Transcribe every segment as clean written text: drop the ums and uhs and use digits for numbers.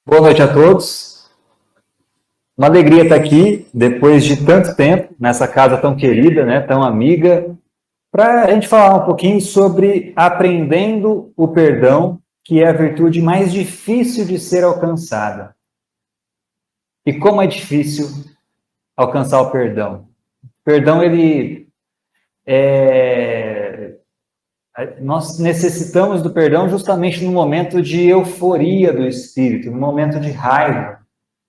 Boa noite a todos. Uma alegria estar aqui, depois de tanto tempo, nessa casa tão querida, né, tão amiga, para a gente falar um pouquinho sobre aprendendo o perdão, que é a virtude mais difícil de ser alcançada. E como é difícil alcançar o perdão? O perdão, nós necessitamos do perdão justamente no momento de euforia do espírito, no momento de raiva,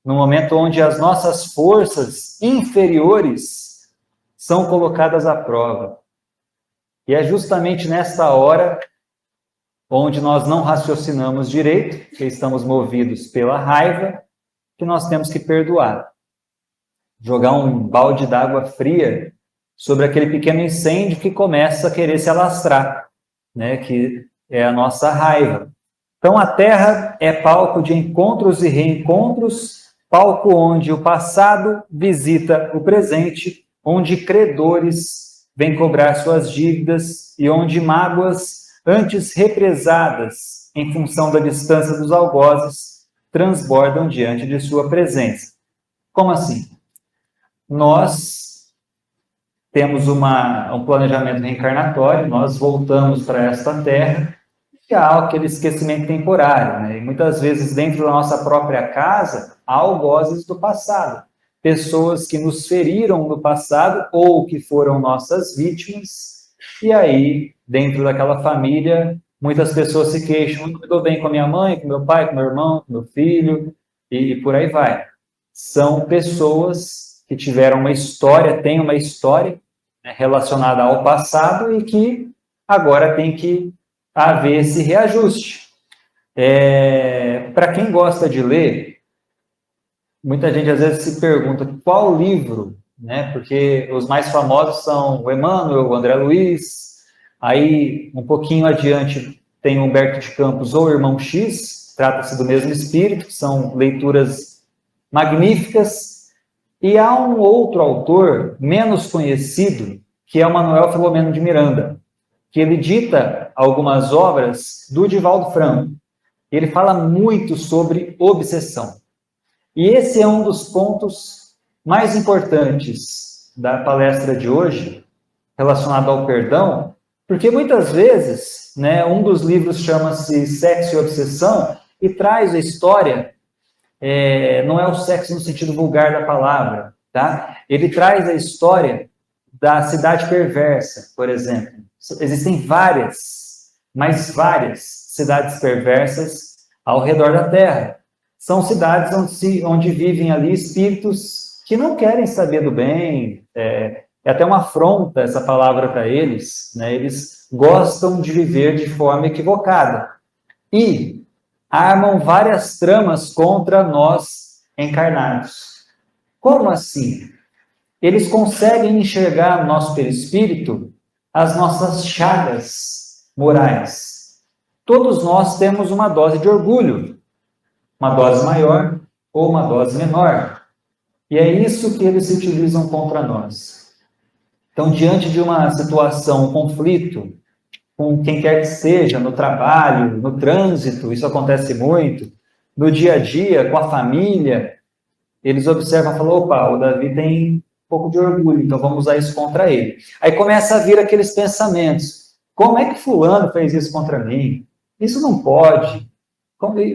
no momento onde as nossas forças inferiores são colocadas à prova. E é justamente nesta hora onde nós não raciocinamos direito, que estamos movidos pela raiva, que nós temos que perdoar. Jogar um balde d'água fria sobre aquele pequeno incêndio que começa a querer se alastrar, né, que é a nossa raiva. Então, a Terra é palco de encontros e reencontros, palco onde o passado visita o presente, onde credores vêm cobrar suas dívidas e onde mágoas, antes represadas em função da distância dos algozes, transbordam diante de sua presença. Como assim? Nós temos um planejamento reencarnatório, nós voltamos para esta Terra, e há aquele esquecimento temporário, né? E muitas vezes dentro da nossa própria casa há algozes do passado, pessoas que nos feriram no passado ou que foram nossas vítimas, e aí dentro daquela família muitas pessoas se queixam: não me dou bem com a minha mãe, com meu pai, com meu irmão, com meu filho, e por aí vai. São pessoas que tiveram uma história, têm uma história, né, relacionada ao passado e que agora tem que haver esse reajuste. Para quem gosta de ler, muita gente às vezes se pergunta qual livro, né? Porque os mais famosos são o Emmanuel, o André Luiz, aí um pouquinho adiante tem o Humberto de Campos ou o Irmão X, trata-se do mesmo espírito, que são leituras magníficas. E há um outro autor menos conhecido, que é o Manuel Filomeno de Miranda, que ele dita algumas obras do Divaldo Franco. Ele fala muito sobre obsessão. E esse é um dos pontos mais importantes da palestra de hoje, relacionado ao perdão, porque muitas vezes, né, um dos livros chama-se Sexo e Obsessão e traz a história. Não é o sexo no sentido vulgar da palavra, tá? Ele traz a história da cidade perversa, por exemplo. Existem várias, mas várias cidades perversas ao redor da Terra. São cidades onde vivem ali espíritos que não querem saber do bem, é até uma afronta essa palavra para eles, né? Eles gostam de viver de forma equivocada. E armam várias tramas contra nós encarnados. Como assim? Eles conseguem enxergar no nosso perispírito as nossas chagas morais. Todos nós temos uma dose de orgulho, uma dose maior ou uma dose menor. E é isso que eles utilizam contra nós. Então, diante de uma situação, um conflito, com quem quer que seja, no trabalho, no trânsito, isso acontece muito, no dia a dia, com a família, eles observam e falam: opa, o Davi tem um pouco de orgulho, então vamos usar isso contra ele. Aí começa a vir aqueles pensamentos: como é que fulano fez isso contra mim? Isso não pode,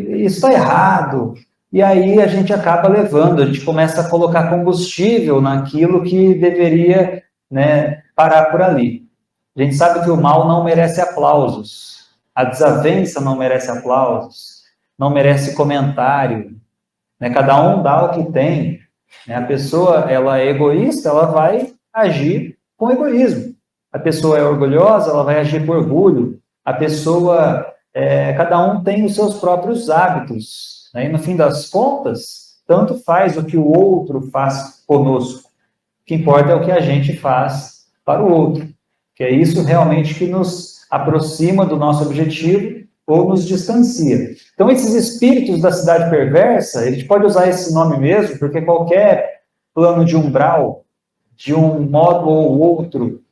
isso está errado. E aí a gente acaba levando, a gente começa a colocar combustível naquilo que deveria, né, parar por ali. A gente sabe que o mal não merece aplausos, a desavença não merece aplausos, não merece comentário, né? Cada um dá o que tem, né? A pessoa, ela é egoísta, ela vai agir com egoísmo. A pessoa é orgulhosa, ela vai agir com orgulho. A pessoa, cada um tem os seus próprios hábitos, né? E no fim das contas, tanto faz o que o outro faz conosco. O que importa é o que a gente faz para o outro, que é isso realmente que nos aproxima do nosso objetivo ou nos distancia. Então, esses espíritos da cidade perversa, a gente pode usar esse nome mesmo, porque qualquer plano de umbral, de um modo ou outro,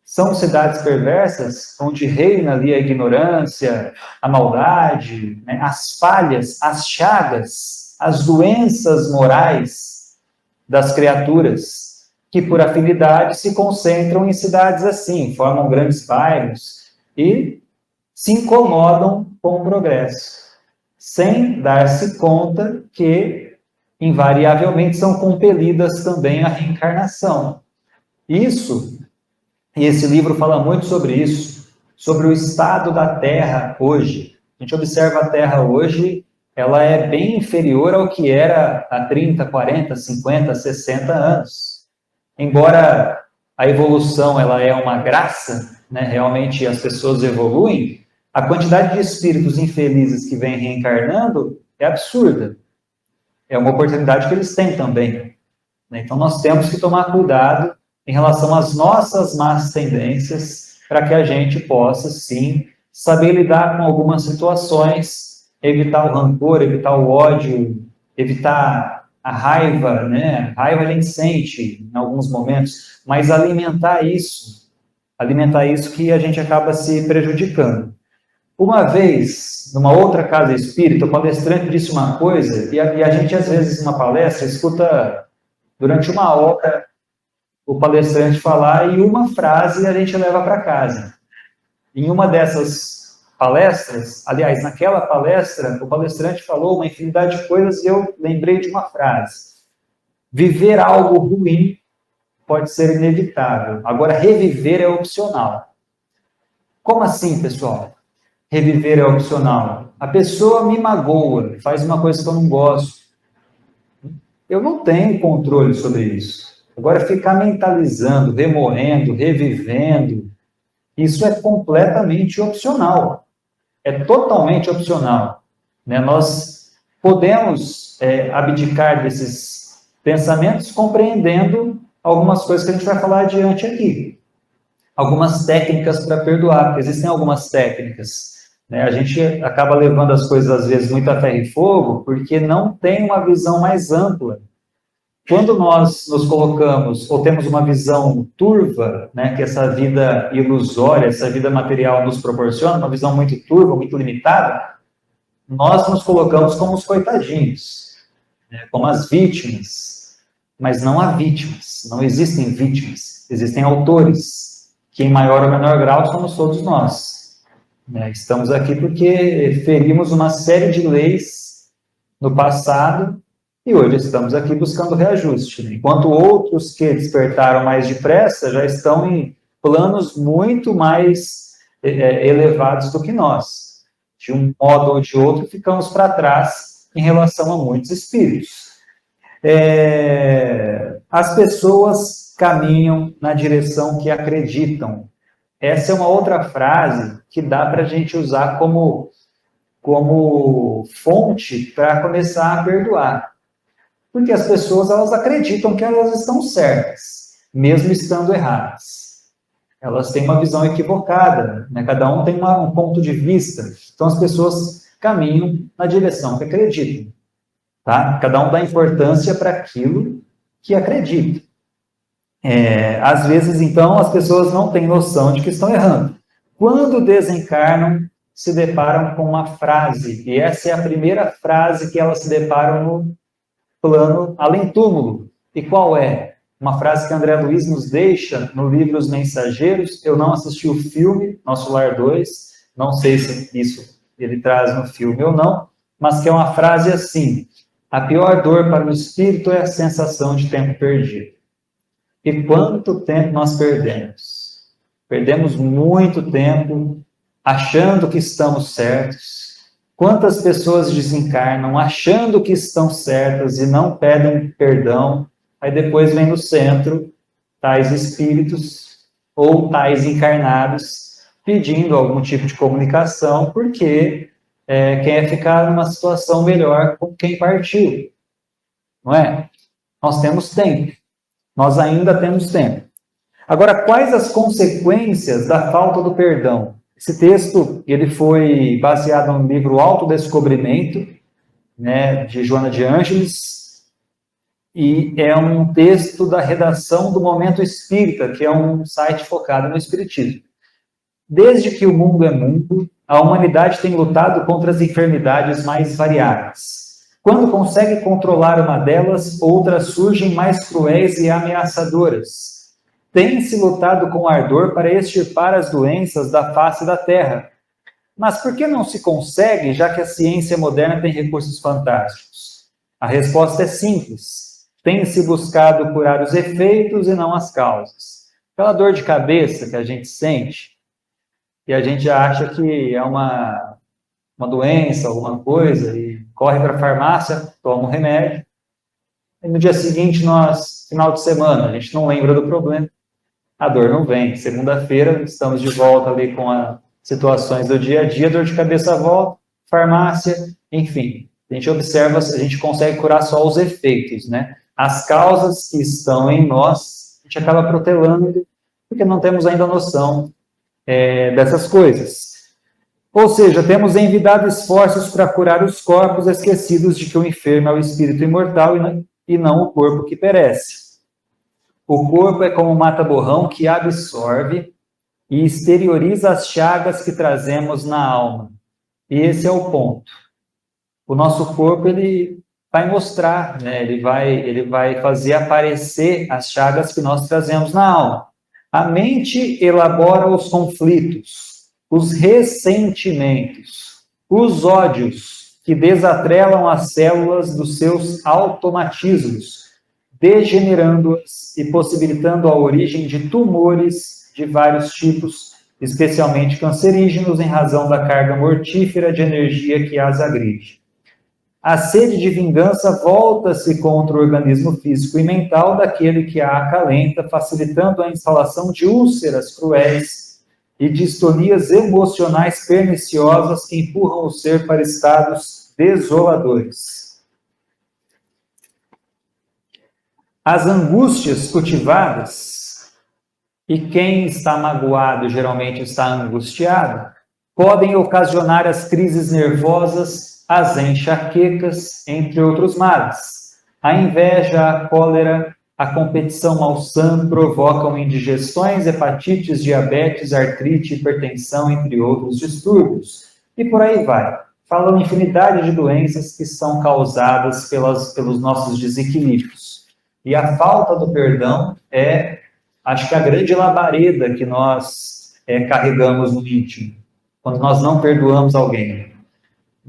São cidades perversas, onde reina ali a ignorância, a maldade, né, as falhas, as chagas, as doenças morais das criaturas, que por afinidade se concentram em cidades assim, formam grandes bairros e se incomodam com o progresso, sem dar-se conta que, invariavelmente, são compelidas também à reencarnação. Isso, e esse livro fala muito sobre isso, sobre o estado da Terra hoje. A gente observa a Terra hoje, ela é bem inferior ao que era há 30, 40, 50, 60 anos. Embora a evolução ela é uma graça, né, realmente as pessoas evoluem, a quantidade de espíritos infelizes que vêm reencarnando é absurda. É uma oportunidade que eles têm também. Então, nós temos que tomar cuidado em relação às nossas más tendências, para que a gente possa, sim, saber lidar com algumas situações, evitar o rancor, evitar o ódio, evitar a raiva, né? A raiva a gente sente em alguns momentos, mas alimentar isso que a gente acaba se prejudicando. Uma vez, numa outra casa espírita, o palestrante disse uma coisa, e a gente, às vezes, numa palestra, escuta durante uma hora o palestrante falar e uma frase a gente leva para casa. Em uma dessas palestras, aliás, naquela palestra, o palestrante falou uma infinidade de coisas e eu lembrei de uma frase. Viver algo ruim pode ser inevitável, agora reviver é opcional. Como assim, pessoal? Reviver é opcional. A pessoa me magoa, faz uma coisa que eu não gosto. Eu não tenho controle sobre isso. Agora, ficar mentalizando, remoendo, revivendo, isso é completamente opcional. É totalmente opcional. Né? Nós podemos abdicar desses pensamentos compreendendo algumas coisas que a gente vai falar adiante aqui. Algumas técnicas para perdoar, porque existem algumas técnicas. Né? A gente acaba levando as coisas, às vezes, muito a ferro e fogo, porque não tem uma visão mais ampla. Quando nós nos colocamos, ou temos uma visão turva, né, que essa vida ilusória, essa vida material nos proporciona, uma visão muito turva, muito limitada, nós nos colocamos como os coitadinhos, né, como as vítimas. Mas não há vítimas, não existem vítimas, existem autores, que em maior ou menor grau somos todos nós. Né? Estamos aqui porque ferimos uma série de leis no passado, e hoje estamos aqui buscando reajuste. Enquanto outros que despertaram mais depressa já estão em planos muito mais elevados do que nós. De um modo ou de outro, ficamos para trás em relação a muitos espíritos. As pessoas caminham na direção que acreditam. Essa é uma outra frase que dá para a gente usar como fonte para começar a perdoar. Porque as pessoas, elas acreditam que elas estão certas, mesmo estando erradas. Elas têm uma visão equivocada, né? Cada um tem um ponto de vista. Então, as pessoas caminham na direção que acreditam. Tá? Cada um dá importância para aquilo que acredita. Às vezes, então, as pessoas não têm noção de que estão errando. Quando desencarnam, se deparam com uma frase, e essa é a primeira frase que elas se deparam no plano além-túmulo. E qual é? Uma frase que André Luiz nos deixa no livro Os Mensageiros. Eu não assisti o filme, Nosso Lar 2, não sei se isso ele traz no filme ou não, mas que é uma frase assim: a pior dor para o espírito é a sensação de tempo perdido. E quanto tempo nós perdemos? Perdemos muito tempo achando que estamos certos. Quantas pessoas desencarnam achando que estão certas e não pedem perdão, aí depois vem no centro tais espíritos ou tais encarnados pedindo algum tipo de comunicação, porque quer ficar numa situação melhor com quem partiu. Não é? Nós temos tempo. Nós ainda temos tempo. Agora, quais as consequências da falta do perdão? Esse texto ele foi baseado no livro Autodescobrimento, né, de Joana de Ângeles, e é um texto da redação do Momento Espírita, que é um site focado no espiritismo. Desde que o mundo é mundo, a humanidade tem lutado contra as enfermidades mais variadas. Quando consegue controlar uma delas, outras surgem mais cruéis e ameaçadoras. Tem-se lutado com ardor para extirpar as doenças da face da Terra. Mas por que não se consegue, já que a ciência moderna tem recursos fantásticos? A resposta é simples. Tem-se buscado curar os efeitos e não as causas. Aquela dor de cabeça que a gente sente, e a gente acha que é uma doença, alguma coisa, e corre para a farmácia, toma um remédio, e no dia seguinte, final de semana, a gente não lembra do problema, a dor não vem. Segunda-feira, estamos de volta ali com as situações do dia a dia, dor de cabeça volta, farmácia, enfim. A gente observa, a gente consegue curar só os efeitos, né? As causas que estão em nós, a gente acaba protelando, porque não temos ainda noção dessas coisas. Ou seja, temos envidado esforços para curar os corpos, esquecidos de que o enfermo é o espírito imortal e não o corpo que perece. O corpo é como um mata-borrão que absorve e exterioriza as chagas que trazemos na alma. E esse é o ponto. O nosso corpo, ele vai mostrar, né? Ele vai fazer aparecer as chagas que nós trazemos na alma. A mente elabora os conflitos, os ressentimentos, os ódios que desatrelam as células dos seus automatismos, degenerando-as e possibilitando a origem de tumores de vários tipos, especialmente cancerígenos, em razão da carga mortífera de energia que as agride. A sede de vingança volta-se contra o organismo físico e mental daquele que a acalenta, facilitando a instalação de úlceras cruéis e distonias emocionais perniciosas que empurram o ser para estados desoladores. As angústias cultivadas, e quem está magoado geralmente está angustiado, podem ocasionar as crises nervosas, as enxaquecas, entre outros males. A inveja, a cólera, a competição malsã provocam indigestões, hepatites, diabetes, artrite, hipertensão, entre outros distúrbios. E por aí vai. Fala uma infinidade de doenças que são causadas pelos nossos desequilíbrios. E a falta do perdão acho que a grande labareda que nós carregamos no íntimo, quando nós não perdoamos alguém.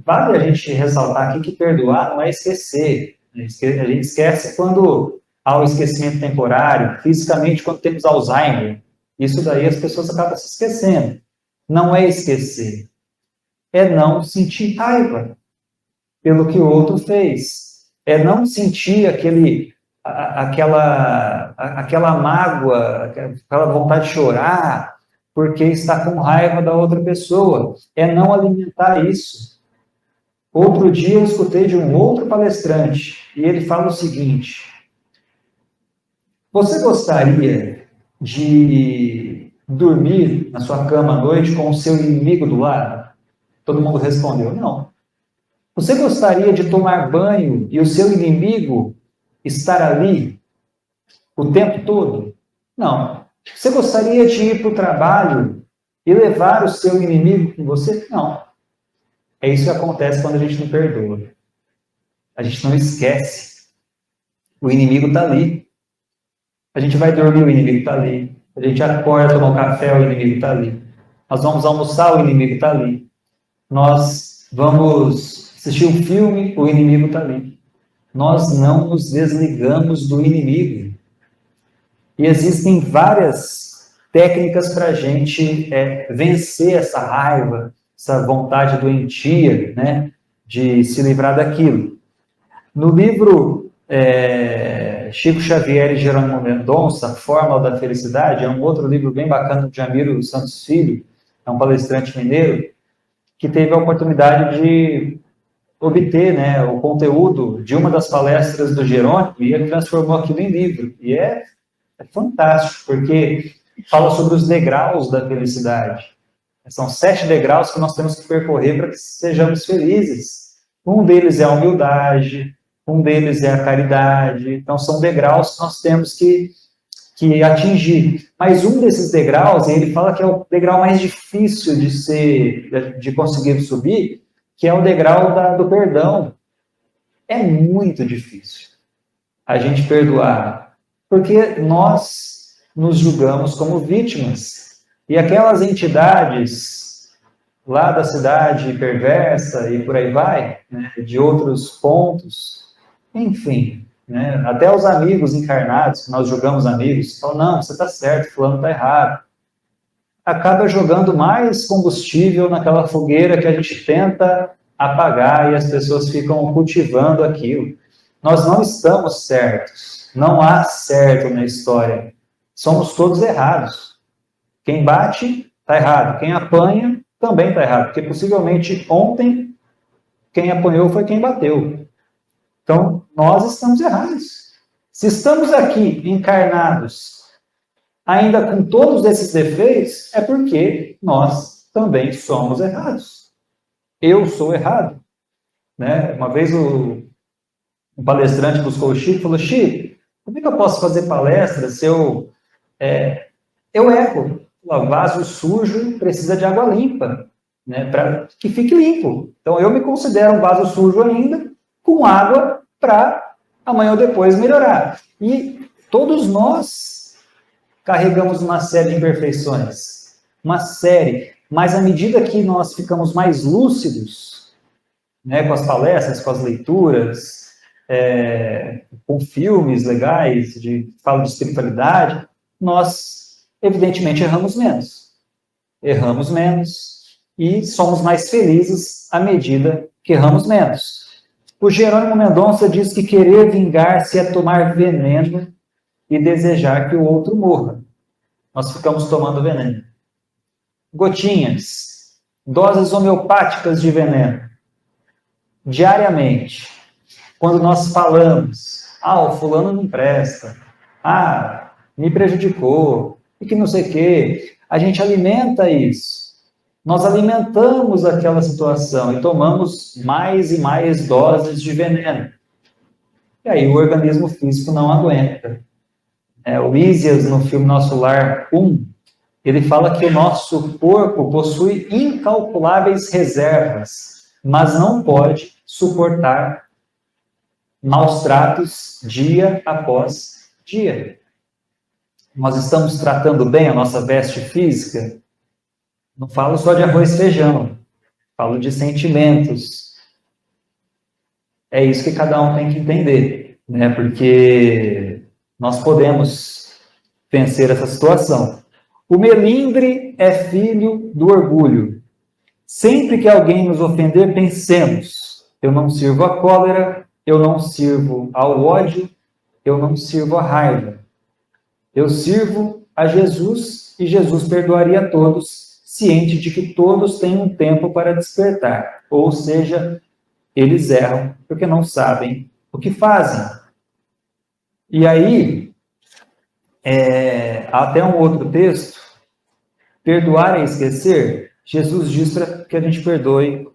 Vale a gente ressaltar aqui que perdoar não é esquecer. A gente esquece quando há o esquecimento temporário, fisicamente quando temos Alzheimer. Isso daí as pessoas acabam se esquecendo. Não é esquecer. É não sentir raiva pelo que o outro fez. É não sentir aquela mágoa, aquela vontade de chorar, porque está com raiva da outra pessoa. É não alimentar isso. Outro dia eu escutei de um outro palestrante, e ele fala o seguinte: você gostaria de dormir na sua cama à noite com o seu inimigo do lado? Todo mundo respondeu, não. Você gostaria de tomar banho e o seu inimigo estar ali o tempo todo? Não. Você gostaria de ir para o trabalho e levar o seu inimigo com você? Não. É isso que acontece quando a gente não perdoa. A gente não esquece. O inimigo está ali. A gente vai dormir, o inimigo está ali. A gente acorda, toma um café, o inimigo está ali. Nós vamos almoçar, o inimigo está ali. Nós vamos assistir um filme, o inimigo está ali. Nós não nos desligamos do inimigo. E existem várias técnicas para a gente vencer essa raiva, essa vontade doentia, né, de se livrar daquilo. No livro Chico Xavier e Jerônimo Mendonça, Fórmula da Felicidade, é um outro livro bem bacana do Jamiro Santos Filho, é um palestrante mineiro, que teve a oportunidade de obter, né, o conteúdo de uma das palestras do Jerônimo, e ele transformou aquilo em livro. E é fantástico, porque fala sobre os degraus da felicidade. São 7 degraus que nós temos que percorrer para que sejamos felizes. Um deles é a humildade, um deles é a caridade. Então, são degraus que nós temos que atingir. Mas um desses degraus, ele fala que é o degrau mais difícil de conseguir subir, que é o degrau do perdão. É muito difícil a gente perdoar, porque nós nos julgamos como vítimas. E aquelas entidades lá da cidade perversa e por aí vai, né, de outros pontos, enfim, né, até os amigos encarnados, que nós julgamos amigos, falam, não, você está certo, fulano está errado. Acaba jogando mais combustível naquela fogueira que a gente tenta apagar e as pessoas ficam cultivando aquilo. Nós não estamos certos, não há certo na história, somos todos errados. Quem bate, está errado, quem apanha, também está errado, porque possivelmente ontem quem apanhou foi quem bateu. Então, nós estamos errados. Se estamos aqui encarnados, ainda com todos esses defeitos, é porque nós também somos errados. Eu sou errado. Né? Uma vez um palestrante buscou o Chico e falou, Chico, como é que eu posso fazer palestra se eu erro? O vaso sujo precisa de água limpa, né, para que fique limpo. Então, eu me considero um vaso sujo ainda, com água para amanhã ou depois melhorar. E todos nós carregamos uma série de imperfeições, uma série, mas à medida que nós ficamos mais lúcidos, né, com as palestras, com as leituras, com filmes legais que falam de espiritualidade, nós, evidentemente, erramos menos e somos mais felizes à medida que erramos menos. O Jerônimo Mendonça diz que querer vingar-se é tomar veneno e desejar que o outro morra. Nós ficamos tomando veneno. Gotinhas, doses homeopáticas de veneno, diariamente. Quando nós falamos, o fulano não presta, me prejudicou, e que não sei o quê, a gente alimenta isso. Nós alimentamos aquela situação e tomamos mais e mais doses de veneno. E aí o organismo físico não aguenta. O Ísias, no filme Nosso Lar 1, ele fala que o nosso corpo possui incalculáveis reservas, mas não pode suportar maus tratos dia após dia. Nós estamos tratando bem a nossa veste física? Não falo só de arroz e feijão, falo de sentimentos. É isso que cada um tem que entender, né? Porque nós podemos vencer essa situação. O melindre é filho do orgulho. Sempre que alguém nos ofender, pensemos, eu não sirvo à cólera, eu não sirvo ao ódio, eu não sirvo à raiva. Eu sirvo a Jesus e Jesus perdoaria a todos, ciente de que todos têm um tempo para despertar. Ou seja, eles erram porque não sabem o que fazem. E aí, há até um outro texto, perdoar é esquecer, Jesus diz para que a gente perdoe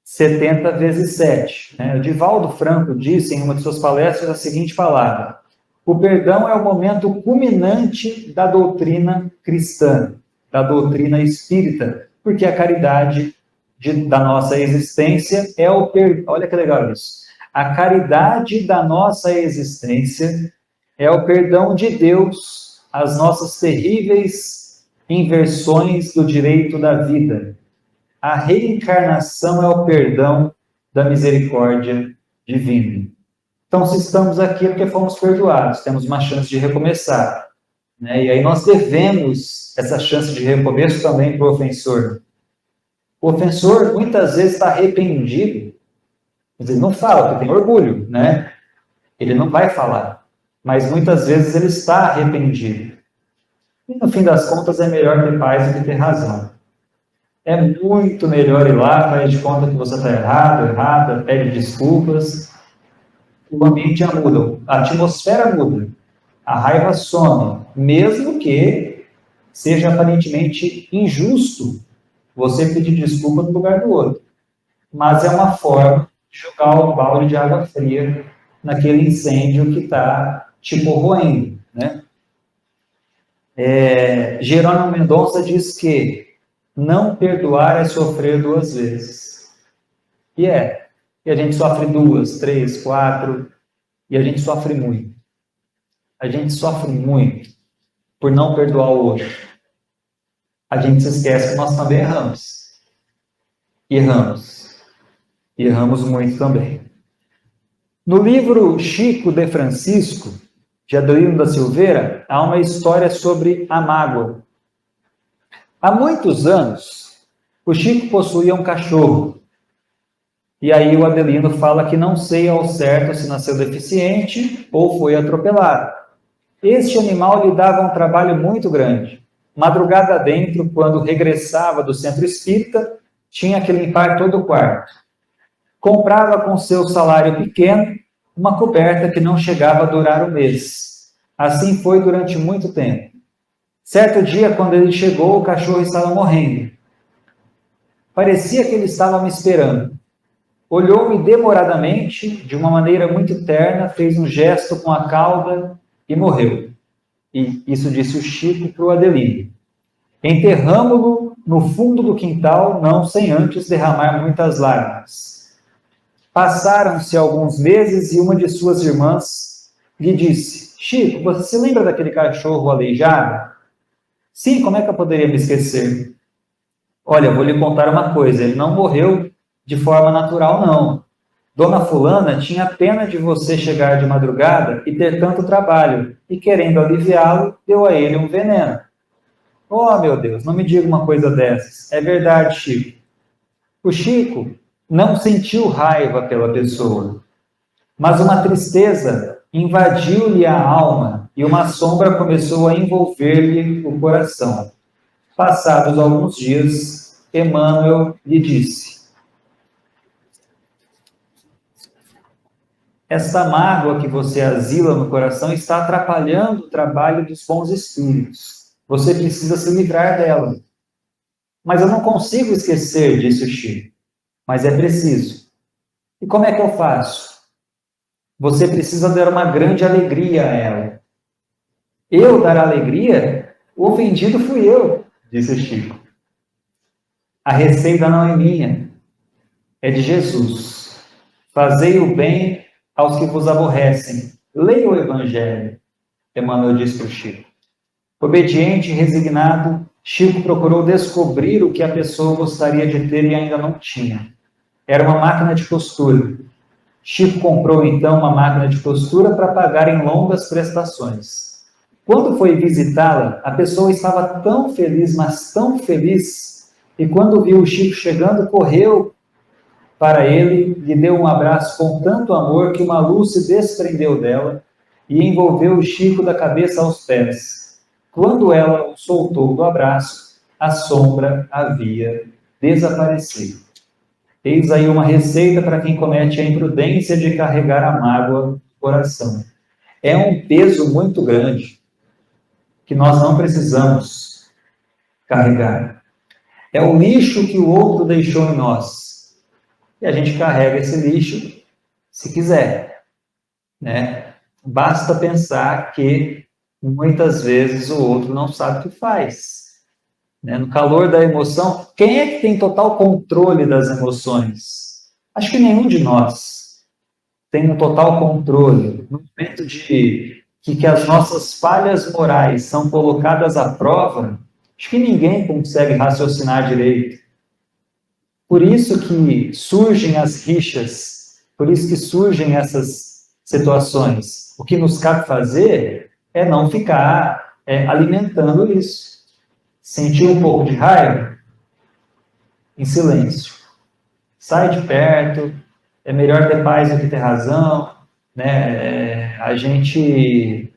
70 vezes 7. Né? O Divaldo Franco disse em uma de suas palestras a seguinte palavra: o perdão é o momento culminante da doutrina cristã, da doutrina espírita, porque a caridade da nossa existência é o perdão. Olha que legal isso. A caridade da nossa existência é o perdão de Deus às nossas terríveis inversões do direito da vida. A reencarnação é o perdão da misericórdia divina. Então, se estamos aqui é porque fomos perdoados, temos uma chance de recomeçar. Né? E aí nós devemos essa chance de recomeço também para o ofensor. O ofensor, muitas vezes, está arrependido. Ele não fala, porque tem orgulho, né? Ele não vai falar. Mas, muitas vezes, ele está arrependido. E, no fim das contas, é melhor ter paz do que ter razão. É muito melhor ir lá, faz de conta que você está errado, errada, pede desculpas. O ambiente já muda, a atmosfera muda, a raiva some, mesmo que seja aparentemente injusto você pedir desculpa no lugar do outro. Mas é uma forma jogar um balde de água fria naquele incêndio que está te corroendo, né? Jerônimo Mendonça diz que não perdoar é sofrer duas vezes. E a gente sofre 2, 3, 4, e a gente sofre muito. A gente sofre muito por não perdoar o outro. A gente se esquece que nós também erramos. Erramos. E erramos muito também. No livro Chico de Francisco, de Adelino da Silveira, há uma história sobre a mágoa. Há muitos anos, o Chico possuía um cachorro. E aí o Adelino fala que não sei ao certo se nasceu deficiente ou foi atropelado. Este animal lhe dava um trabalho muito grande. Madrugada dentro, quando regressava do centro espírita, tinha que limpar todo o quarto. Comprava com seu salário pequeno uma coberta que não chegava a durar um mês. Assim foi durante muito tempo. Certo dia, quando ele chegou, o cachorro estava morrendo. Parecia que ele estava me esperando. Olhou-me demoradamente, de uma maneira muito terna, fez um gesto com a cauda e morreu. E isso disse o Chico para o Adelino. Enterramo-lo no fundo do quintal, não sem antes derramar muitas lágrimas. Passaram-se alguns meses e uma de suas irmãs lhe disse: Chico, você se lembra daquele cachorro aleijado? Sim, como é que eu poderia me esquecer? Olha, vou lhe contar uma coisa, ele não morreu de forma natural, não. Dona Fulana tinha pena de você chegar de madrugada e ter tanto trabalho, e querendo aliviá-lo, deu a ele um veneno. Oh, meu Deus, não me diga uma coisa dessas. É verdade, Chico. O Chico não sentiu raiva pela pessoa, mas uma tristeza invadiu-lhe a alma e uma sombra começou a envolver-lhe o coração. Passados alguns dias, Emmanuel lhe disse: esta mágoa que você asila no coração está atrapalhando o trabalho dos bons espíritos. Você precisa se livrar dela. Mas eu não consigo esquecer, disse o Chico. Mas é preciso. E como é que eu faço? Você precisa dar uma grande alegria a ela. Eu dar alegria? O ofendido fui eu, disse o Chico. A receita não é minha, é de Jesus. Fazei o bem aos que vos aborrecem. Leia o Evangelho, Emmanuel disse para o Chico. Obediente e resignado, Chico procurou descobrir o que a pessoa gostaria de ter e ainda não tinha. Era uma máquina de costura. Chico comprou então uma máquina de costura para pagar em longas prestações. Quando foi visitá-la, a pessoa estava tão feliz, mas tão feliz, e quando viu o Chico chegando, correu para ele, lhe deu um abraço com tanto amor que uma luz se desprendeu dela e envolveu o Chico da cabeça aos pés. Quando ela o soltou do abraço, a sombra havia desaparecido. Eis aí uma receita para quem comete a imprudência de carregar a mágoa no coração. É um peso muito grande que nós não precisamos carregar. É o lixo que o outro deixou em nós. E a gente carrega esse lixo se quiser, né? Basta pensar que muitas vezes o outro não sabe o que faz. Né? No calor da emoção, quem é que tem total controle das emoções? Acho que nenhum de nós tem um total controle. No momento de que as nossas falhas morais são colocadas à prova, acho que ninguém consegue raciocinar direito. Por isso que surgem as rixas, por isso que surgem essas situações. O que nos cabe fazer é não ficar alimentando isso. Sentir um pouco de raiva? Em silêncio. Sai de perto, é melhor ter paz do que ter razão, né? A gente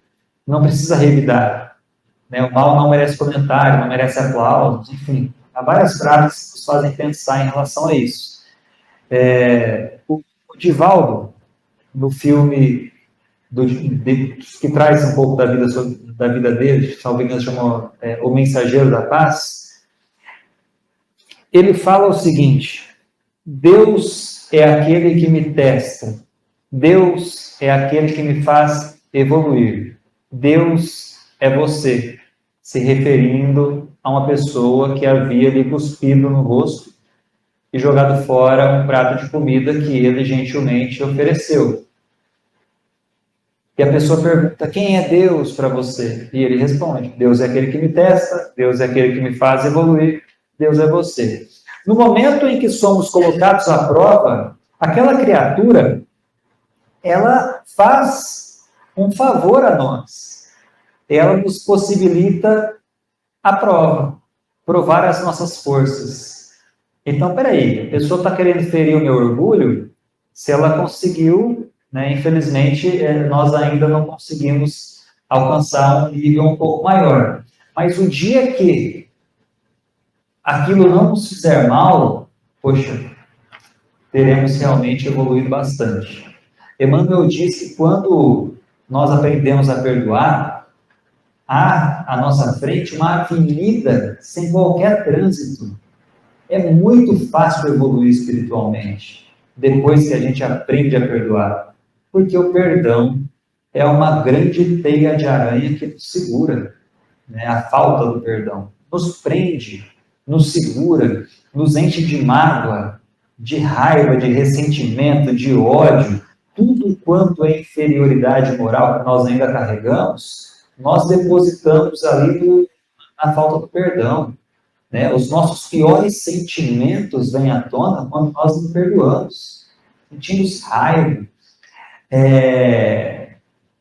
não precisa revidar. Né? O mal não merece comentário, não merece aplausos, enfim. Há várias frases que nos fazem pensar em relação a isso. O Divaldo, no filme que traz um pouco da vida dele, que salvo engano chama O Mensageiro da Paz, ele fala o seguinte: Deus é aquele que me testa. Deus é aquele que me faz evoluir. Deus é você, se referindo a uma pessoa que havia lhe cuspido no rosto e jogado fora um prato de comida que ele gentilmente ofereceu. E a pessoa pergunta, quem é Deus para você? E ele responde, Deus é aquele que me testa, Deus é aquele que me faz evoluir, Deus é você. No momento em que somos colocados à prova, aquela criatura, ela faz um favor a nós. Ela nos possibilita a prova, provar as nossas forças. Então, peraí, a pessoa está querendo ferir o meu orgulho, se ela conseguiu, né, infelizmente, nós ainda não conseguimos alcançar um nível um pouco maior. Mas o dia que aquilo não nos fizer mal, poxa, teremos realmente evoluído bastante. Emmanuel diz que quando nós aprendemos a perdoar, há à nossa frente uma avenida sem qualquer trânsito. É muito fácil evoluir espiritualmente, depois que a gente aprende a perdoar. Porque o perdão é uma grande teia de aranha que nos segura, né? A falta do perdão nos prende, nos segura, nos enche de mágoa, de raiva, de ressentimento, de ódio. Tudo quanto é inferioridade moral que nós ainda carregamos, nós depositamos ali na falta do perdão. Né? Os nossos piores sentimentos vêm à tona quando nós não perdoamos. Sentimos raiva.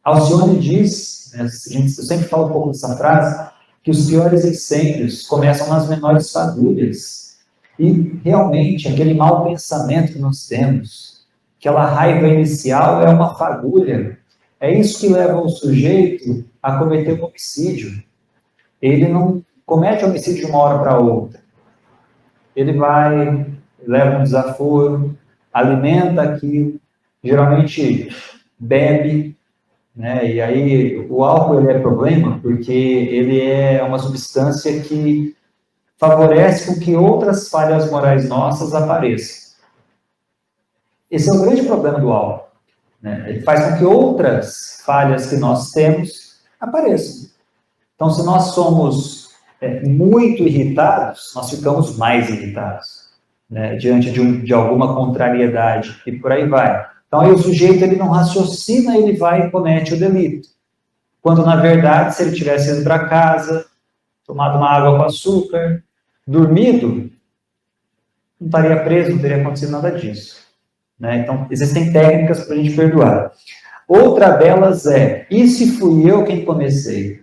Alcione diz, né, eu sempre falo um pouco dessa frase, que os piores incêndios começam nas menores fagulhas. E, realmente, aquele mau pensamento que nós temos, aquela raiva inicial é uma fagulha. É isso que leva o sujeito a cometer um homicídio. Ele não comete homicídio de uma hora para outra. Ele vai, leva um desaforo, alimenta aquilo, geralmente bebe, né? E aí o álcool ele é problema porque ele é uma substância que favorece com que outras falhas morais nossas apareçam. Esse é o grande problema do álcool, né? Ele faz com que outras falhas que nós temos apareçam. Então, se nós somos muito irritados, nós ficamos mais irritados, né? Diante de alguma contrariedade, e por aí vai. Então, aí o sujeito ele não raciocina, ele vai e comete o delito. Quando, na verdade, se ele tivesse ido para casa, tomado uma água com açúcar, dormido, não estaria preso, não teria acontecido nada disso. Né? Então, existem técnicas para a gente perdoar. Outra delas é, e se fui eu quem comecei?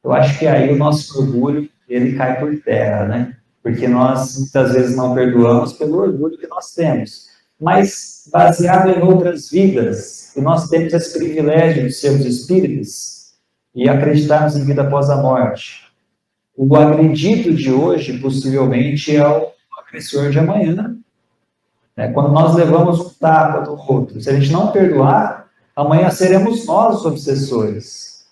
Eu acho que aí o nosso orgulho, ele cai por terra, né? Porque nós, muitas vezes, não perdoamos pelo orgulho que nós temos. Mas, baseado em outras vidas, e nós temos esse privilégio de sermos espíritas e acreditarmos em vida após a morte. O agredido de hoje, possivelmente, é o agressor de amanhã. Quando nós levamos um tapa do outro, se a gente não perdoar, amanhã seremos nós os obsessores.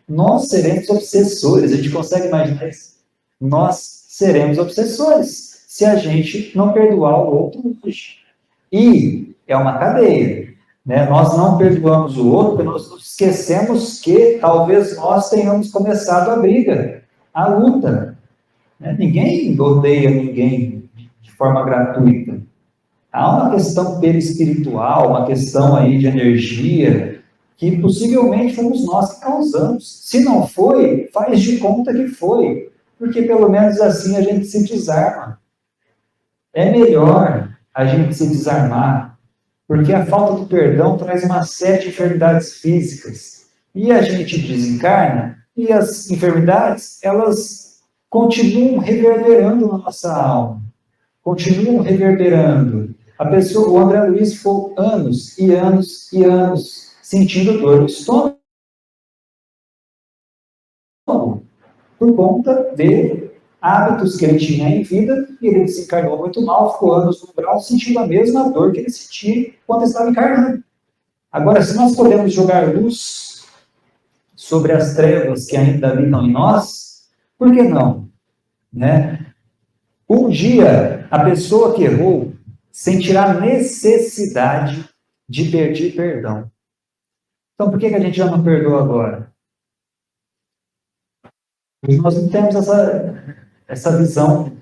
Nós seremos obsessores. A gente consegue imaginar isso? Nós seremos obsessores se a gente não perdoar o outro hoje. E é uma cadeia. Né? Nós não perdoamos o outro porque nós esquecemos que talvez nós tenhamos começado a briga, a luta. Né? Ninguém odeia ninguém de forma gratuita. Há uma questão perispiritual, uma questão aí de energia, que possivelmente fomos nós que causamos. Se não foi, faz de conta que foi, porque pelo menos assim a gente se desarma. É melhor a gente se desarmar, porque a falta do perdão traz uma série de enfermidades físicas. E a gente desencarna, e as enfermidades, elas continuam reverberando na nossa alma. Continuam reverberando. A pessoa, o André Luiz ficou anos e anos e anos sentindo dor no estômago por conta de hábitos que ele tinha em vida e ele desencarnou muito mal, ficou anos no umbral sentindo a mesma dor que ele sentia quando estava encarnado. Agora, se nós podemos jogar luz sobre as trevas que ainda habitam em nós, por que não? Né? Um dia, a pessoa que errou, sentir a necessidade de pedir perdão. Então, por que a gente já não perdoa agora? Porque nós não temos essa visão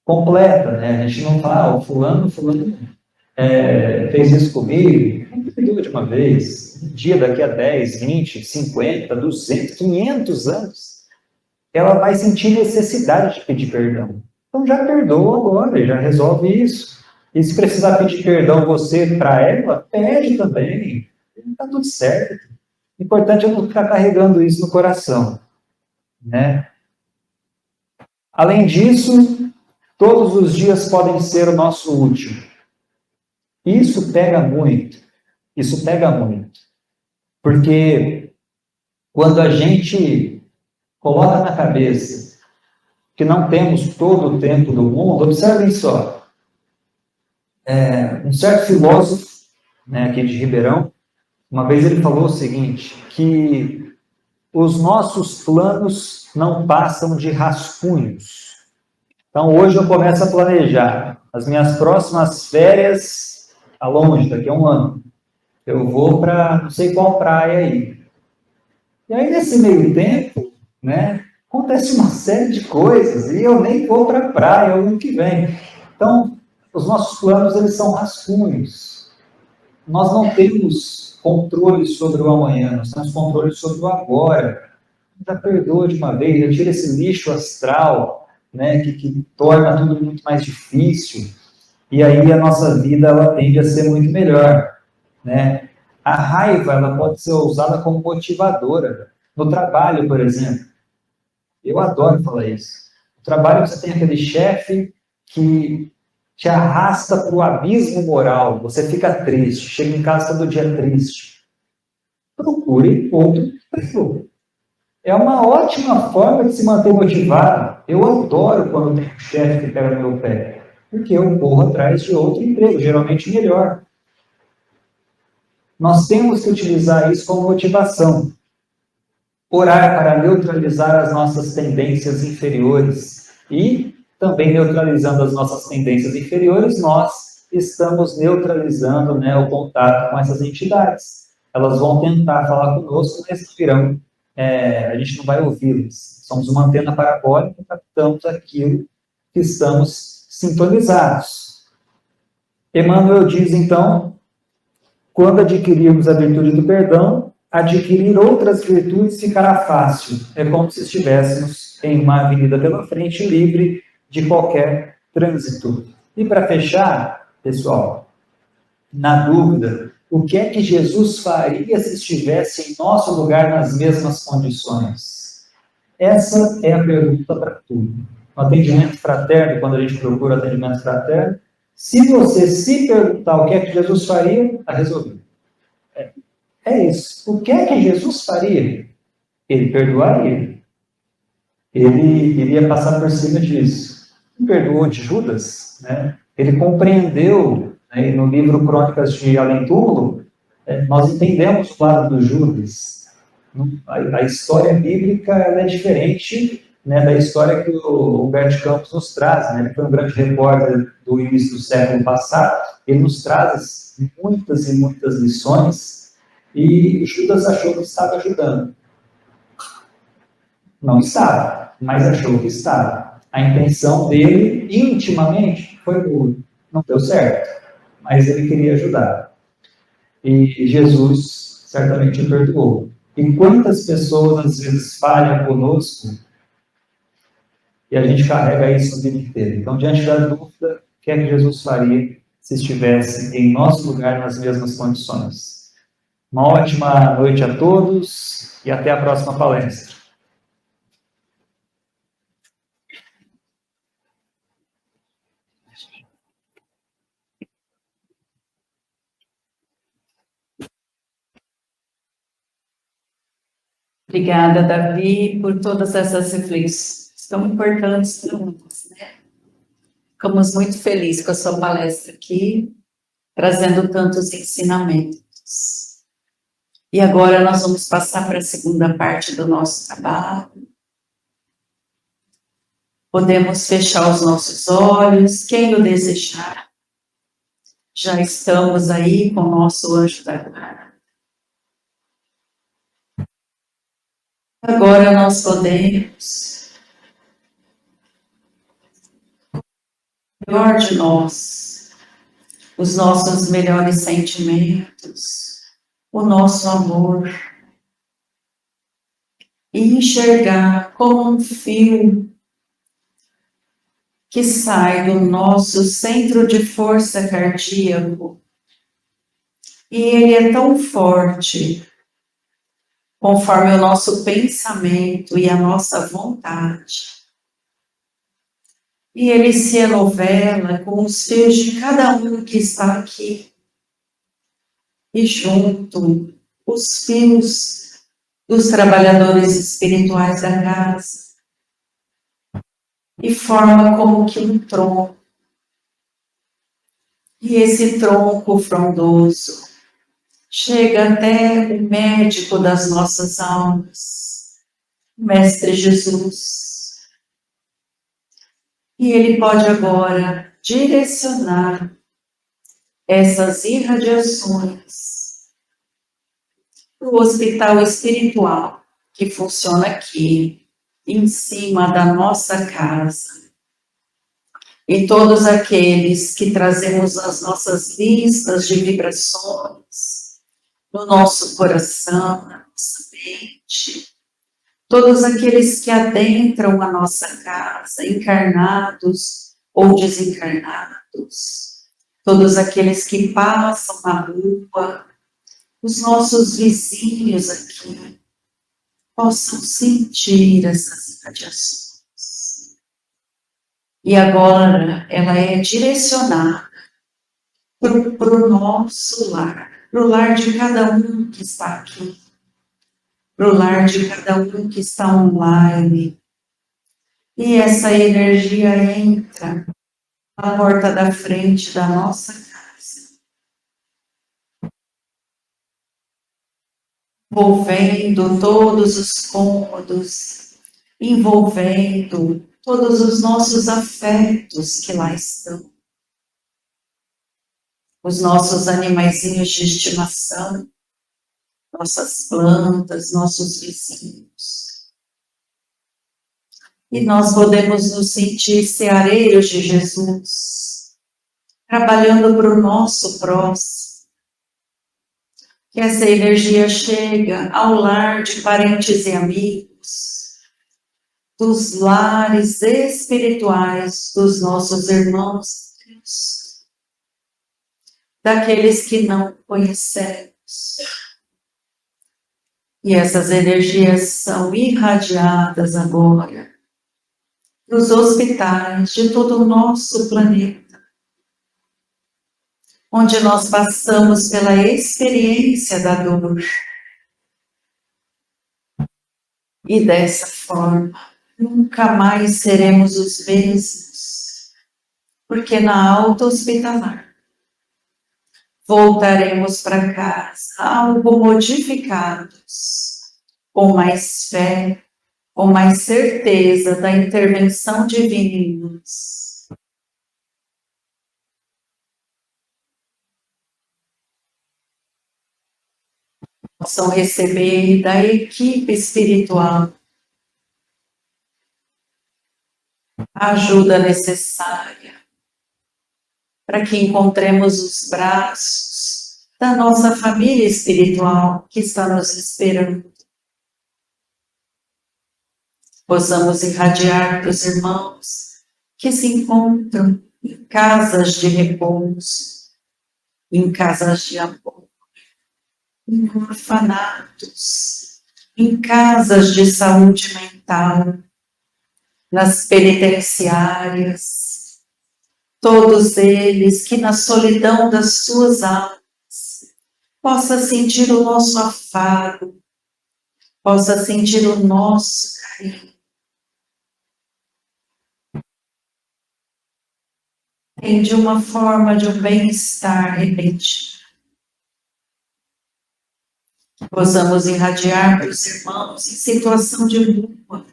completa, né? A gente não fala, o fulano fez isso comigo, não perdoa de uma vez. Um dia, daqui a 10, 20, 50, 200, 500 anos, ela vai sentir necessidade de pedir perdão. Então já perdoa agora, já resolve isso. E se precisar pedir perdão você para ela, pede também. Está tudo certo. O importante é não ficar carregando isso no coração, né? Além disso, todos os dias podem ser o nosso último. Isso pega muito. Isso pega muito. Porque quando a gente coloca na cabeça que não temos todo o tempo do mundo, observem só. Um certo filósofo, né, aqui de Ribeirão, uma vez ele falou o seguinte, que os nossos planos não passam de rascunhos. Então, hoje eu começo a planejar as minhas próximas férias a longe, daqui a um ano. Eu vou para não sei qual praia aí. E aí, nesse meio tempo, né, acontece uma série de coisas e eu nem vou para a praia o ano que vem. Então, os nossos planos, eles são rascunhos. Nós não temos controle sobre o amanhã, nós temos controle sobre o agora. Já perdoa de uma vez, já tira esse lixo astral, né, que torna tudo muito mais difícil. E aí a nossa vida, ela tende a ser muito melhor, né? A raiva, ela pode ser usada como motivadora. No trabalho, por exemplo, eu adoro falar isso. No trabalho você tem aquele chefe que te arrasta para o abismo moral, você fica triste, chega em casa todo dia triste. Procure outro emprego. É uma ótima forma de se manter motivado. Eu adoro quando tem um chefe que pega no meu pé, porque eu corro atrás de outro emprego, geralmente melhor. Nós temos que utilizar isso como motivação. Orar para neutralizar as nossas tendências inferiores. E, também neutralizando as nossas tendências inferiores, nós estamos neutralizando, né, o contato com essas entidades. Elas vão tentar falar conosco, mas não virão. A gente não vai ouvi-las. Somos uma antena parabólica e captamos aquilo que estamos sintonizados. Emmanuel diz, então, quando adquirirmos a virtude do perdão, adquirir outras virtudes ficará fácil. É como se estivéssemos em uma avenida pela frente, livre de qualquer trânsito. E para fechar, pessoal, na dúvida, o que é que Jesus faria se estivesse em nosso lugar nas mesmas condições? Essa é a pergunta para tudo. No atendimento fraterno, quando a gente procura atendimento fraterno, se você se perguntar o que é que Jesus faria, está resolvido. É isso. O que é que Jesus faria? Ele perdoaria. Ele iria passar por cima disso. Ele perdoou de Judas, né? Ele compreendeu, né? E no livro Crônicas de Além-Túmulo, nós entendemos o lado do Judas. A história bíblica ela é diferente, né, da história que o Humberto Campos nos traz. Né? Ele foi um grande repórter do início do século passado. Ele nos traz muitas e muitas lições. E Judas achou que estava ajudando. Não estava, mas achou que estava. A intenção dele, intimamente, foi boa. Não deu certo, mas ele queria ajudar. E Jesus certamente o perdoou. E quantas pessoas, às vezes, falham conosco e a gente carrega isso a vida inteira. Então, diante da dúvida, o que é que Jesus faria se estivesse em nosso lugar nas mesmas condições? Uma ótima noite a todos e até a próxima palestra. Obrigada, Davi, por todas essas reflexões tão importantes para nós, né? Ficamos muito felizes com a sua palestra aqui, trazendo tantos ensinamentos. E agora nós vamos passar para a segunda parte do nosso trabalho. Podemos fechar os nossos olhos, quem o desejar. Já estamos aí com o nosso anjo da guarda. Agora nós podemos, o melhor de nós, os nossos melhores sentimentos, o nosso amor, e enxergar como um fio que sai do nosso centro de força cardíaco, e ele é tão forte, conforme o nosso pensamento e a nossa vontade. E ele se enovela com os fios de cada um que está aqui. E junto, os fios dos trabalhadores espirituais da casa. E forma como que um tronco. E esse tronco frondoso chega até o médico das nossas almas, o Mestre Jesus. E ele pode agora direcionar essas irradiações para o hospital espiritual que funciona aqui, em cima da nossa casa. E todos aqueles que trazemos as nossas listas de vibrações no nosso coração, na nossa mente, todos aqueles que adentram a nossa casa, encarnados ou desencarnados, todos aqueles que passam na rua, os nossos vizinhos aqui, possam sentir essas radiações. E agora ela é direcionada para o nosso lar, para o lar de cada um que está aqui, para o lar de cada um que está online. E essa energia entra na porta da frente da nossa casa, envolvendo todos os cômodos, envolvendo todos os nossos afetos que lá estão. Os nossos animaizinhos de estimação, nossas plantas, nossos vizinhos. E nós podemos nos sentir ceareiros de Jesus, trabalhando para o nosso próximo. Que essa energia chega ao lar de parentes e amigos, dos lares espirituais dos nossos irmãos, daqueles que não conhecemos. E essas energias são irradiadas agora nos hospitais de todo o nosso planeta, onde nós passamos pela experiência da dor. E dessa forma, nunca mais seremos os mesmos, porque na alta hospitalar voltaremos para casa algo modificados, com mais fé, com mais certeza da intervenção divina em nós. Possam receber da equipe espiritual a ajuda necessária para que encontremos os braços da nossa família espiritual que está nos esperando. Possamos irradiar para os irmãos que se encontram em casas de repouso, em casas de amor, em orfanatos, em casas de saúde mental, nas penitenciárias, todos eles que na solidão das suas almas possa sentir o nosso afago, possa sentir o nosso carinho. Tem de uma forma de um bem-estar repentino. Possamos irradiar para os irmãos em situação de rua,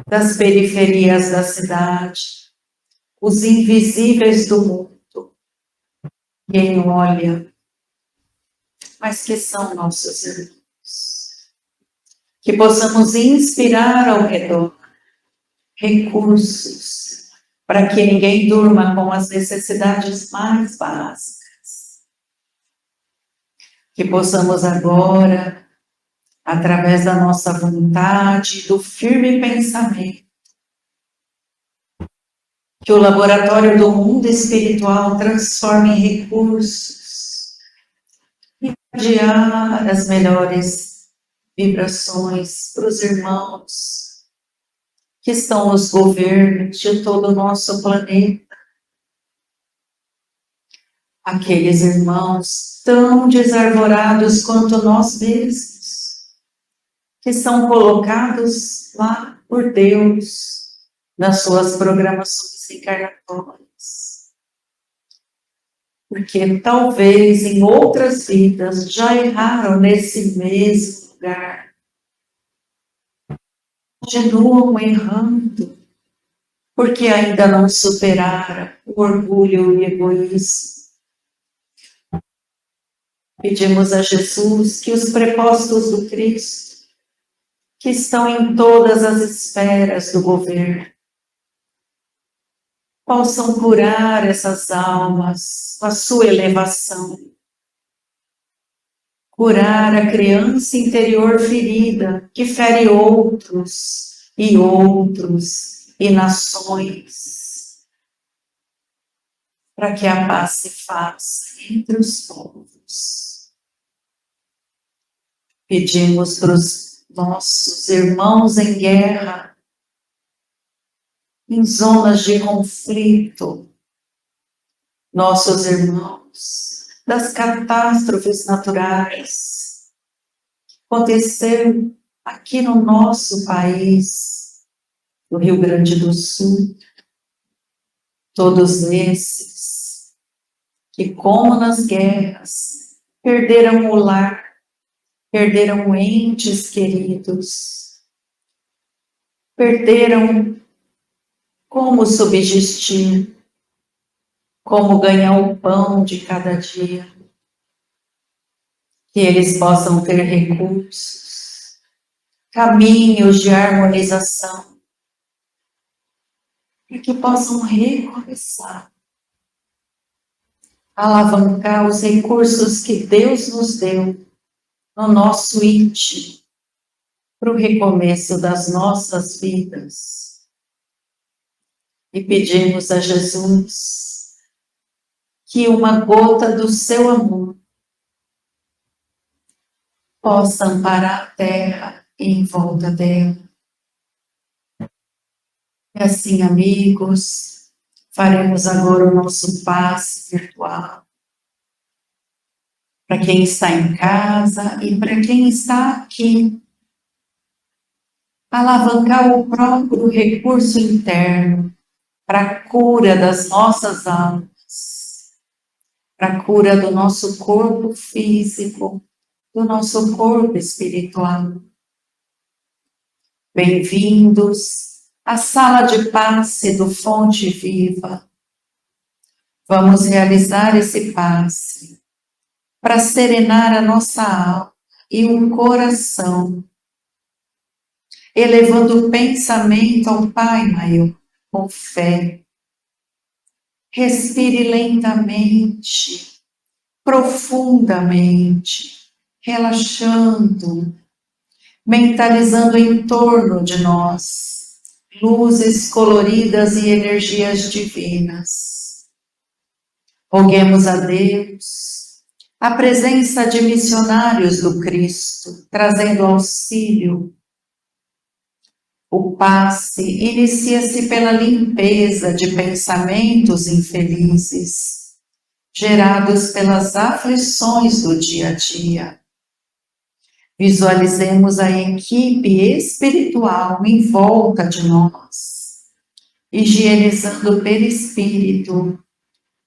das periferias da cidade, os invisíveis do mundo, ninguém olha, mas que são nossos irmãos. Que possamos inspirar ao redor recursos para que ninguém durma com as necessidades mais básicas. Que possamos agora, através da nossa vontade, do firme pensamento, que o laboratório do mundo espiritual transforme em recursos e irradiar as melhores vibrações para os irmãos que estão nos governos de todo o nosso planeta. Aqueles irmãos tão desarvorados quanto nós mesmos, que são colocados lá por Deus nas suas programações encarnatórias. Porque talvez em outras vidas já erraram nesse mesmo lugar. Continuam errando, porque ainda não superaram o orgulho e o egoísmo. Pedimos a Jesus que os prepostos do Cristo, que estão em todas as esferas do governo, possam curar essas almas com a sua elevação. Curar a criança interior ferida, que fere outros e nações, para que a paz se faça entre os povos. Pedimos para os nossos irmãos em guerra, em zonas de conflito, nossos irmãos das catástrofes naturais que aconteceram aqui no nosso país, no Rio Grande do Sul, todos esses que, como nas guerras, perderam o lar, perderam entes queridos, perderam como subsistir, como ganhar o pão de cada dia, que eles possam ter recursos, caminhos de harmonização, e que possam recomeçar, alavancar os recursos que Deus nos deu no nosso íntimo, para o recomeço das nossas vidas. E pedimos a Jesus que uma gota do seu amor possa amparar a terra em volta dela. E assim, amigos, faremos agora o nosso passe virtual. Para quem está em casa e para quem está aqui, alavancar o próprio recurso interno para a cura das nossas almas, para a cura do nosso corpo físico, do nosso corpo espiritual. Bem-vindos à sala de passe do Fonte Viva. Vamos realizar esse passe para serenar a nossa alma e o coração, elevando o pensamento ao Pai maior, com fé. Respire lentamente, profundamente, relaxando, mentalizando em torno de nós luzes coloridas e energias divinas. Roguemos a Deus a presença de missionários do Cristo, trazendo auxílio. O passe inicia-se pela limpeza de pensamentos infelizes, gerados pelas aflições do dia a dia. Visualizemos a equipe espiritual em volta de nós, higienizando o perispírito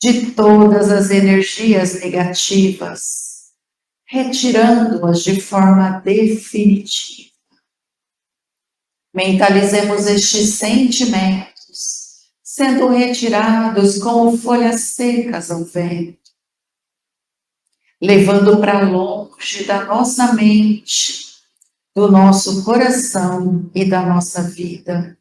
de todas as energias negativas, retirando-as de forma definitiva. Mentalizemos estes sentimentos, sendo retirados como folhas secas ao vento, levando para longe da nossa mente, do nosso coração e da nossa vida.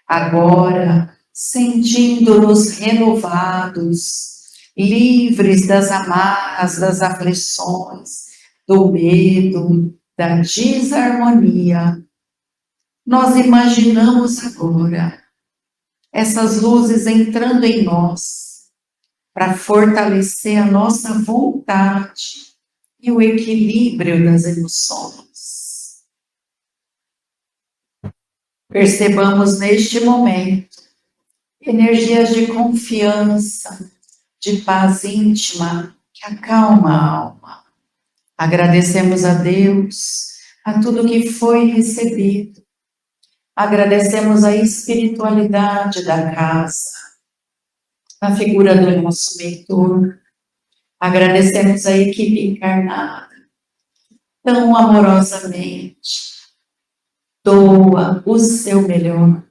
Agora, sentindo-nos renovados, livres das amarras, das aflições, do medo, da desarmonia, nós imaginamos agora essas luzes entrando em nós para fortalecer a nossa vontade e o equilíbrio das emoções. Percebamos neste momento energias de confiança, de paz íntima que acalma a alma. Agradecemos a Deus, a tudo que foi recebido. Agradecemos a espiritualidade da casa, a figura do nosso mentor. Agradecemos a equipe encarnada, tão amorosamente doa o seu melhor.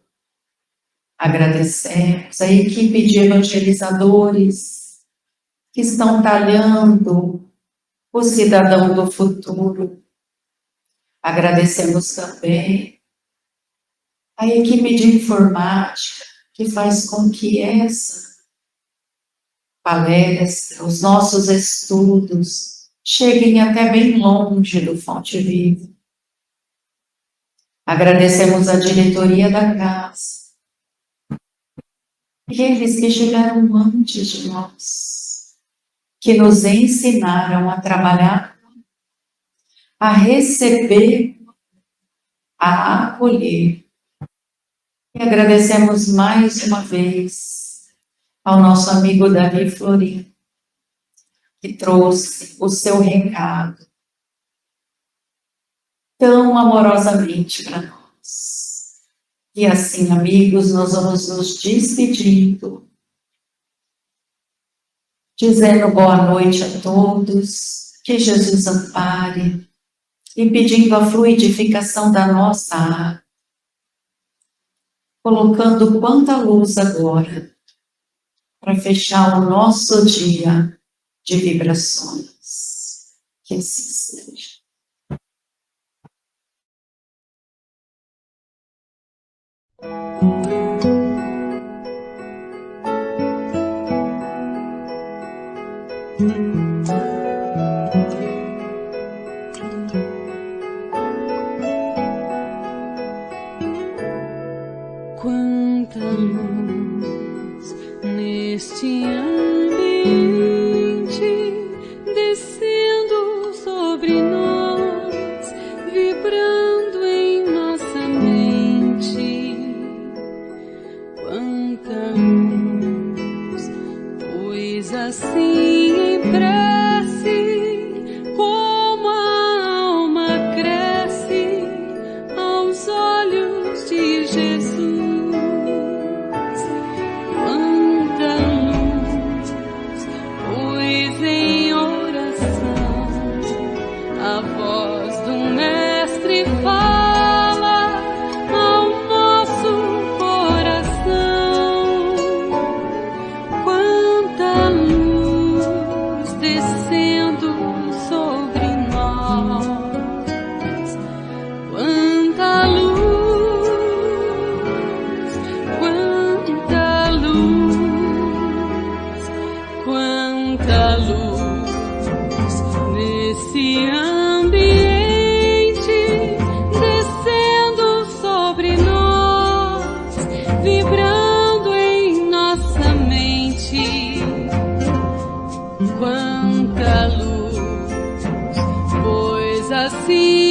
Agradecemos a equipe de evangelizadores que estão talhando o cidadão do futuro. Agradecemos também a equipe de informática que faz com que essa palestra, os nossos estudos, cheguem até bem longe do Fonte Viva. Agradecemos a diretoria da casa, e eles que chegaram antes de nós, que nos ensinaram a trabalhar, a receber, a acolher. E agradecemos mais uma vez ao nosso amigo Davi Florim, que trouxe o seu recado tão amorosamente para nós. E assim, amigos, nós vamos nos despedindo, dizendo boa noite a todos, que Jesus ampare, e pedindo a fluidificação da nossa água, colocando quanta luz agora, para fechar o nosso dia de vibrações. Que assim seja. Quanta luz neste ambiente, descendo sobre nós, vibrando em nossa mente. Quanta luz, pois assim em prece, como a alma cresce aos olhos de Jesus. Quanta luz, pois assim